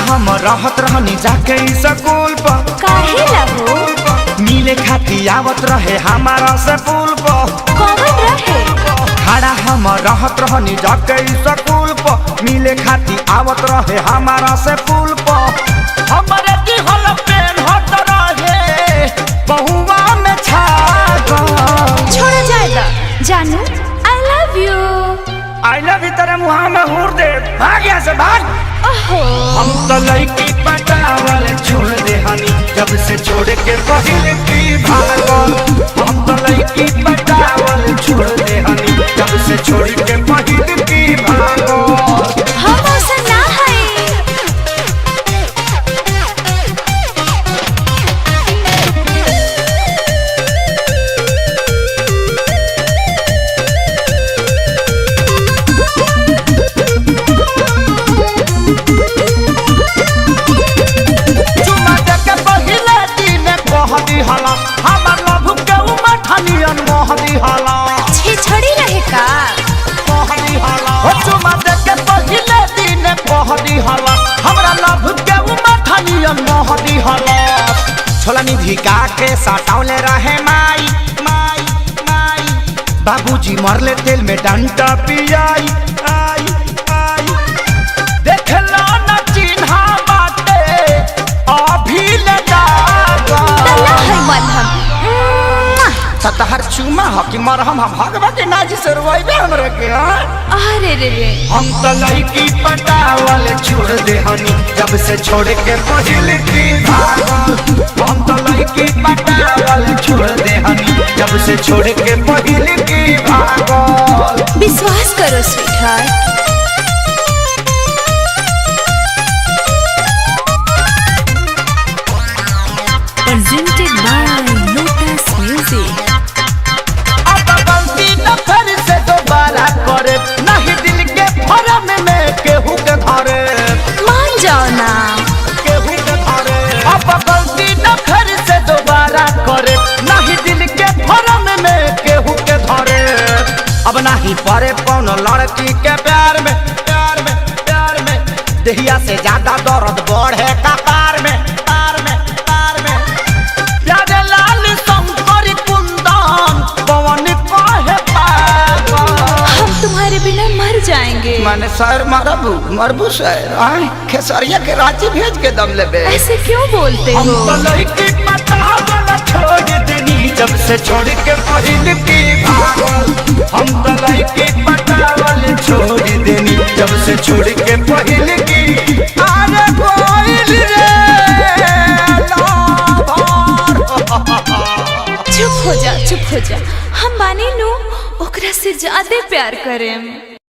हम रहत रहनी जाके स्कूल पर। काहे लगो मिले खाती आवत रहे हमारा से पुल पर। कौन रहे खड़ा हम रहत रहनी जाके स्कूल पर। मिले खाती आवत रहे हमारा से पुल पर। हमारे की हल पेन होत रहे बहुआ में छागो। छोड़ा जाएगा जानू I love you. I love you तेरे मुँह में हुर दे। भाग यहाँ से भाग। ओहो हम तो लड़की पटावल छोड़ दे हनी जब से छोड़ के पहले की भागल। हम तो लड़की पटावल छोड़ दे हनी जब से छोड़ के पहले की भागल। हम ऐसा ना है। छड़ी रहे का हमरा लव के उमठनियन मोहदी हला। छोला निधि का के सटावले रहे माई माई माई। बाबूजी मरले तेल में डंडा पियाई आई आई। देखला न चिन्हा बाटे अभी ले जागा। तल्ला है मलहम तहर चुमा हो कि मरहम हम भगवा के नाजी से रोइबे हमरा के। अरे रे रे हम तो लड़की पटावल छोड़ दे हनी जब से छोड़ के पहले की भागल। हम तो लड़की पटावल छोड़ दे हनी जब से छोड़ के पहले की भागल। विश्वास करो sweetheart. Presented by Lotus Music। अब गलती न फिर से दोबारा करे नहीं दिल के भरम में केहू के धरे। मान जाओ ना केहू के धरे। अब गलती न फिर से दोबारा करे नहीं दिल के भरम में केहू के धरे। अब नहीं पड़े कौन लड़की के प्यार में प्यार में प्यार में। दहिया से ज्यादा दर्द बढ़े कपार में तार में तार में। प्यारे लाल शंकर कुंदन पवन कहे पागल। हम तुम्हारे बिना मर जाएंगे। मैंने सर मरबू मरबू सर खेसरिया के रांची भेज के दम लेबे। ऐसे क्यों बोलते हो? हम तो लड़की पटावल छोड़ देनी जब से छोड़ के पहले की भागल। हम तो लड़की पटावल छोड़ देनी जब से छोड़ के पहले की। अरे कोइल रे चुप हो जा हम मानी नू ओकरा से ज्यादा प्यार करें।